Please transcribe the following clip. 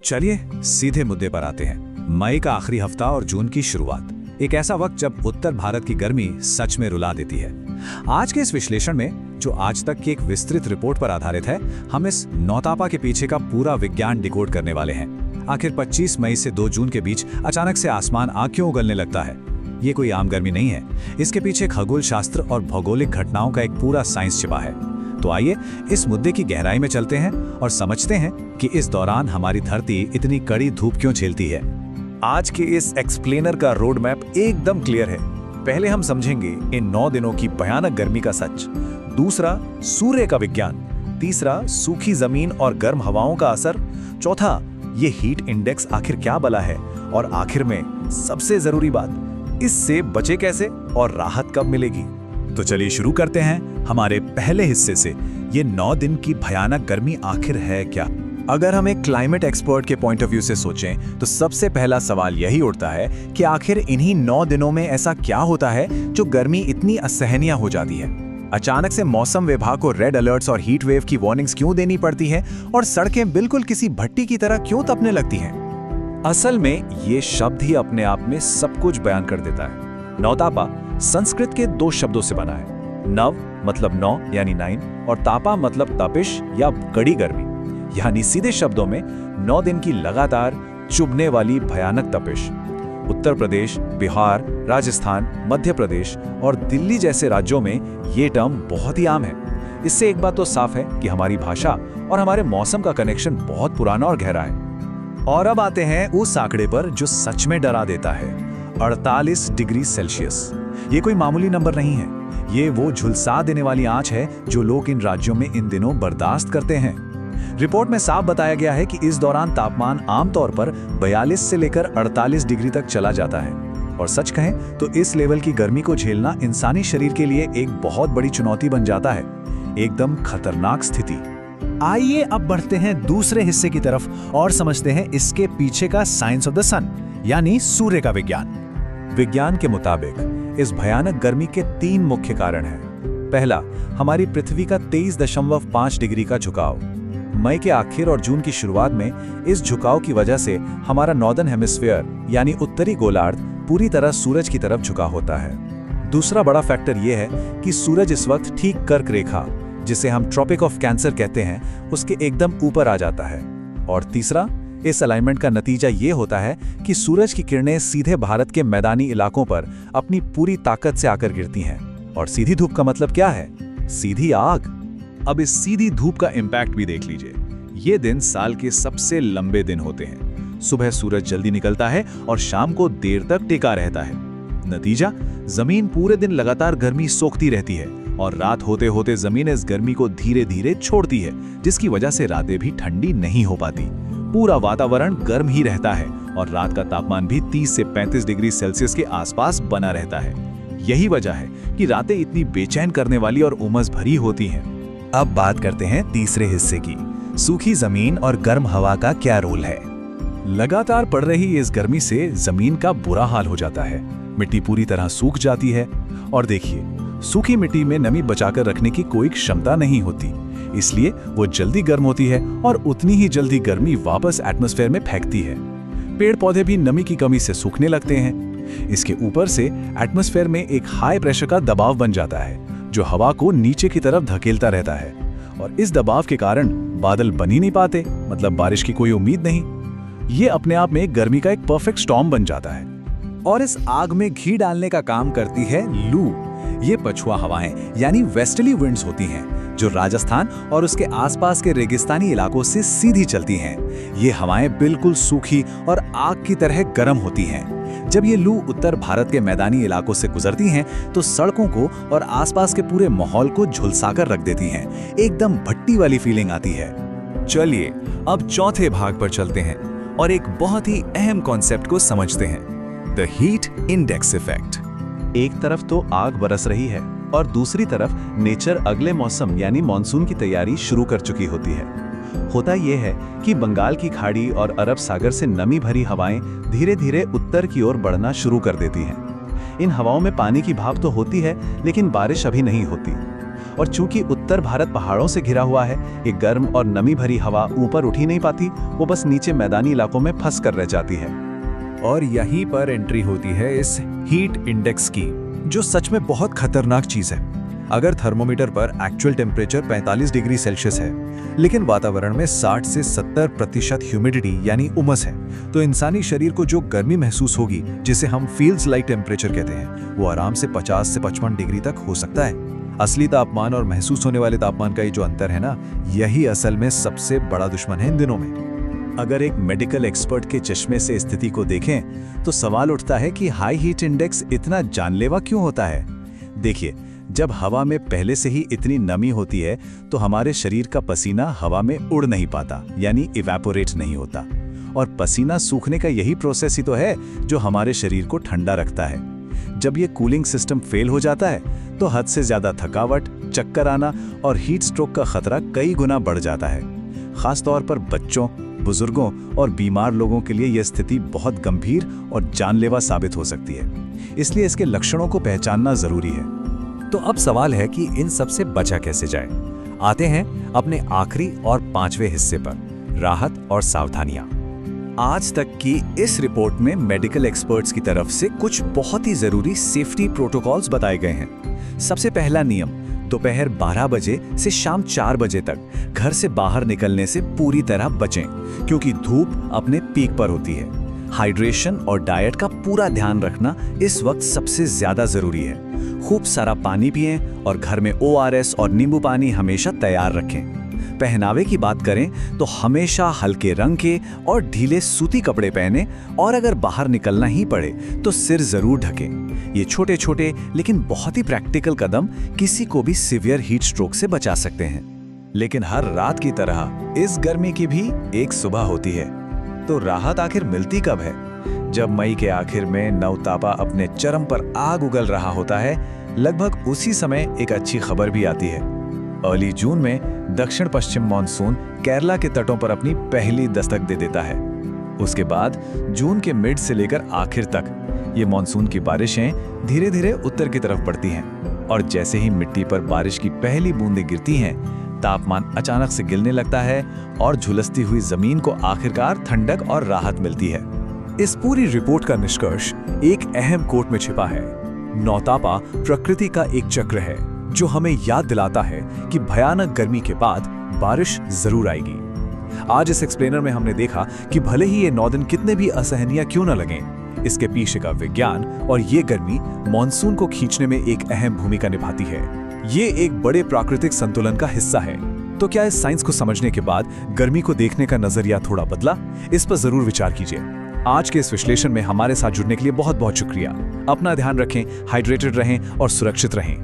चलिए सीधे मुद्दे पर आते हैं। मई का आखिरी हफ्ता और जून की शुरुआत, एक ऐसा वक्त जब उत्तर भारत की गर्मी सच में रुला देती है। आज के इस विश्लेषण में, जो आज तक की एक विस्तृत रिपोर्ट पर आधारित है, हम इस नौतापा के पीछे का पूरा विज्ञान डिकोड करने वाले हैं। आखिर 25 मई से 2 जून के बीच अचानक से आसमान आग क्यों उगलने लगता है? ये कोई आम गर्मी नहीं है, इसके पीछे खगोल शास्त्र और भौगोलिक घटनाओं का एक पूरा साइंस छिपा है। तो आइए इस मुद्दे की गहराई में चलते हैं और समझते हैं कि इस दौरान हमारी धरती इतनी कड़ी धूप क्यों झेलती है। आज के इस एक्सप्लेनर का रोड मैप एकदम क्लियर है। पहले हम समझेंगे इन 9 दिनों की भयानक गर्मी का सच, दूसरा सूर्य का विज्ञान, तीसरा सूखी जमीन और गर्म हवाओं का असर, चौथा ये हीट इंडेक्स आखिर क्या बला है, और आखिर में सबसे जरूरी बात, इससे बचे कैसे और राहत कब मिलेगी। तो चलिए शुरू करते हैं हमारे पहले हिस्से से। ये 9 दिन की भयानक गर्मी आखिर है क्या? अगर हम एक क्लाइमेट एक्सपर्ट के पॉइंट ऑफ व्यू से सोचें तो सबसे पहला सवाल यही उठता है कि आखिर इन्हीं 9 दिनों में ऐसा क्या होता है जो गर्मी इतनी असहनीय हो जाती है। अचानक से मौसम विभाग को रेड अलर्ट्स और हीट वेव की वार्निंग्स क्यों देनी पड़ती है और सड़कें बिल्कुल किसी भट्टी की तरह क्यों तपने लगती हैं? असल में ये शब्द ही अपने आप में सब कुछ बयान कर देता है। नौतापा संस्कृत के 2 शब्दों से बना है। नव मतलब 9 यानी 9 और तापा मतलब तपिश या कड़ी गर्मी, यानी सीधे शब्दों में 9 दिन की लगातार चुभने वाली भयानक तपिश। उत्तर प्रदेश, बिहार, राजस्थान, मध्य प्रदेश और दिल्ली जैसे राज्यों में ये टर्म बहुत ही आम है। इससे एक बात तो साफ है कि हमारी भाषा और हमारे मौसम का कनेक्शन बहुत पुराना और गहरा है। और अब आते हैं उस आंकड़े पर जो सच में डरा देता है, 48 डिग्री सेल्सियस। ये कोई मामूली नंबर नहीं है, ये वो झुलसा देने वाली आंच है जो लोग इन राज्यों में इन दिनों बर्दाश्त करते हैं। रिपोर्ट में साफ बताया गया है कि इस दौरान तापमान आमतौर पर 42 से लेकर 48 डिग्री तक चला जाता है। और सच कहें तो इस लेवल की गर्मी को झेलना इंसानी शरीर के लिए एक बहुत बड़ी चुनौती बन जाता है, एकदम खतरनाक स्थिति। आइए अब बढ़ते हैं दूसरे हिस्से की तरफ और समझते हैं इसके पीछे का साइंस ऑफ द सन, यानी सूर्य का विज्ञान। विज्ञान के मुताबिक इस भयानक गर्मी के 3 मुख्य कारण हैं। पहला, हमारी पृथ्वी का 23.5 डिग्री का झुकाव। मई के आखिर और जून की शुरुआत में इस झुकाव की वजह से हमारा नॉर्दर्न हेमिस्फीयर यानी उत्तरी गोलार्ध पूरी तरह सूरज की तरफ झुका होता है। दूसरा बड़ा फैक्टर यह है कि सूरज इस वक्त ठीक कर्क रेखा, जिसे हम ट्रॉपिक ऑफ कैंसर कहते हैं, उसके एकदम ऊपर आ जाता है। और तीसरा, इस अलाइनमेंट का नतीजा ये होता है कि सूरज की किरणें सीधे भारत के मैदानी इलाकों पर अपनी पूरी ताकत से आकर गिरती हैं। और सीधी धूप का मतलब क्या है? सीधी आग। अब इस सीधी धूप का इम्पैक्ट भी देख लीजिए। ये दिन साल के सबसे लंबे दिन होते हैं। सुबह सूरज जल्दी निकलता है और शाम को देर तक टिका रहता है। नतीजा, जमीन पूरे दिन लगातार गर्मी सोखती रहती है और रात होते होते जमीन इस गर्मी को धीरे धीरे छोड़ती है, जिसकी वजह से रातें भी ठंडी नहीं हो पाती। पूरा वातावरण गर्म ही रहता है और रात का तापमान भी 30 से 35 डिग्री सेल्सियस के आसपास बना रहता है। यही वजह है कि रातें इतनी बेचैन करने वाली और उमस भरी होती हैं। अब बात करते हैं तीसरे हिस्से की, सूखी जमीन और गर्म हवा का क्या रोल है। लगातार पड़ रही इस गर्मी से जमीन का बुरा हाल हो जाता है। मिट्टी पूरी तरह सूख जाती है और देखिए, सूखी मिट्टी में नमी बचाकर रखने की कोई क्षमता नहीं होती, इसलिए वो जल्दी गर्म होती है और उतनी ही जल्दी गर्मी वापस एटमॉस्फेयर में फेंकती है। पेड़ पौधे भी नमी की कमी से सूखने लगते हैं। इसके ऊपर से एटमॉस्फेयर में एक हाई प्रेशर का दबाव बन जाता है जो हवा को नीचे की तरफ धकेलता रहता है, और इस दबाव के कारण बादल बन ही नहीं पाते, मतलब बारिश की कोई उम्मीद नहीं। ये अपने आप में गर्मी का एक परफेक्ट स्टॉर्म बन जाता है। और इस आग में घी डालने का काम करती है लू। ये पछुआ हवाएं यानी वेस्टर्ली विंड्स होती हैं जो राजस्थान और उसके आसपास के रेगिस्तानी इलाकों से सीधी चलती हैं। ये हवाएं बिल्कुल सूखी और आग की तरह गर्म होती हैं। जब ये लू उत्तर भारत के मैदानी इलाकों से गुजरती हैं तो सड़कों को और आसपास के पूरे माहौल को झुलसाकर रख देती हैं। एकदम भट्टी वाली फीलिंग आती है। चलिए अब चौथे भाग पर चलते हैं और एक बहुत ही अहम कॉन्सेप्ट को समझते हैं, द हीट इंडेक्स इफेक्ट। एक तरफ तो आग बरस रही है और दूसरी तरफ नेचर अगले मौसम यानी मानसून की तैयारी शुरू कर चुकी होती है। होता यह है कि बंगाल की खाड़ी और अरब सागर से नमी भरी हवाएं धीरे धीरे उत्तर की ओर बढ़ना शुरू कर देती हैं। इन हवाओं में पानी की भाप तो होती है, लेकिन बारिश अभी नहीं होती। और चूंकि उत्तर उत्तर भारत पहाड़ों से घिरा हुआ है। ये गर्म और नमी भरी हवा ऊपर उठ ही नहीं पाती, वो बस नीचे मैदानी इलाकों में फंस कर रह जाती है। और यहीं पर एंट्री होती है इस हीट इंडेक्स की, जो सच में बहुत खतरनाक चीज है। अगर थर्मोमीटर पर एक्चुअल टेम्परेचर 45 डिग्री सेल्सियस है, लेकिन वातावरण में 60 से 70% ह्यूमिडिटी यानी उमस है, तो इंसानी शरीर को जो गर्मी महसूस होगी, जिसे हम फील्स लाइक टेम्परेचर कहते हैं, वो आराम से 50 से 55 डिग्री तक हो सकता है। असली तापमान और महसूस होने वाले तापमान का ये जो अंतर है ना, यही असल में सबसे बड़ा दुश्मन है इन दिनों में। अगर एक मेडिकल एक्सपर्ट के चश्मे से स्थिति को देखें तो सवाल उठता है कि हाई हीट इंडेक्स इतना जानलेवा क्यों होता है। देखिए, जब हवा में पहले से ही इतनी नमी होती है तो हमारे शरीर का पसीना हवा में उड़ नहीं पाता, यानी इवेपोरेट नहीं होता। और पसीना सूखने का यही प्रोसेस ही तो है जो हमारे शरीर को ठंडा रखता है। जब ये कूलिंग सिस्टम फेल हो जाता है तो हद से ज्यादा थकावट, चक्कर आना और हीट स्ट्रोक का खतरा कई गुना बढ़ जाता है। खास तौर पर बच्चों, बुजुर्गों और बीमार लोगों के लिए यह स्थिति बहुत गंभीर और जानलेवा साबित हो सकती है। इसलिए इसके लक्षणों को पहचानना जरूरी है। तो अब सवाल है कि इन सब से बचा कैसे जाए। आते हैं अपने आखिरी और 5वें हिस्से पर, राहत और सावधानियां। आज तक की इस रिपोर्ट में मेडिकल एक्सपर्ट्स की तरफ से कुछ बहुत ही जरूरी सेफ्टी प्रोटोकॉल्स बताए गए हैं। सबसे पहला नियम, दोपहर 12 बजे से शाम 4 बजे तक घर से बाहर निकलने से पूरी तरह बचें, क्योंकि धूप अपने पीक पर होती है। हाइड्रेशन और डाइट का पूरा ध्यान रखना इस वक्त सबसे ज्यादा जरूरी है। खूब सारा पानी पिएं और घर में ORS और नींबू पानी हमेशा तैयार रखें। पहनावे की बात करें तो हमेशा हल्के रंग के और ढीले सूती कपड़े पहने, और अगर बाहर निकलना ही पड़े तो सिर जरूर ढकें। ये छोटे छोटे लेकिन बहुत ही प्रैक्टिकल कदम किसी को भी सीवियर हीट स्ट्रोक से बचा सकते हैं। लेकिन हर रात की तरह इस गर्मी की भी एक सुबह होती है। तो राहत आखिर मिलती कब है? जब मई के आखिर में नवतापा अपने चरम पर आग उगल रहा होता है, लगभग उसी समय एक अच्छी खबर भी आती है। अर्ली जून में दक्षिण पश्चिम मानसून केरला के तटों पर अपनी पहली दस्तक दे देता है। उसके बाद जून के मिड से लेकर आखिर तक ये मानसून की बारिशें धीरे धीरे उत्तर की तरफ बढ़ती हैं, और जैसे ही मिट्टी पर बारिश की पहली बूंदें गिरती हैं, तापमान अचानक से गिरने लगता है और झुलसती हुई जमीन को आखिरकार ठंडक और राहत मिलती है। इस पूरी रिपोर्ट का निष्कर्ष एक अहम कोट में छिपा है। नौतापा प्रकृति का एक चक्र है जो हमें याद दिलाता है कि भयानक गर्मी के बाद बारिश जरूर आएगी। आज इस एक्सप्लेनर में हमने देखा कि भले ही ये 9 दिन कितने भी असहनीय क्यों न लगें, इसके पीछे का विज्ञान और ये गर्मी मॉनसून को खींचने में एक अहम भूमिका निभाती है। ये एक बड़े प्राकृतिक संतुलन का हिस्सा है। तो क्या इस साइंस को समझने के बाद गर्मी को देखने का नजरिया थोड़ा बदला? इस पर जरूर विचार कीजिए। आज के इस विश्लेषण में हमारे साथ जुड़ने के लिए बहुत बहुत शुक्रिया। अपना ध्यान रखें, हाइड्रेटेड रहें और सुरक्षित रहें।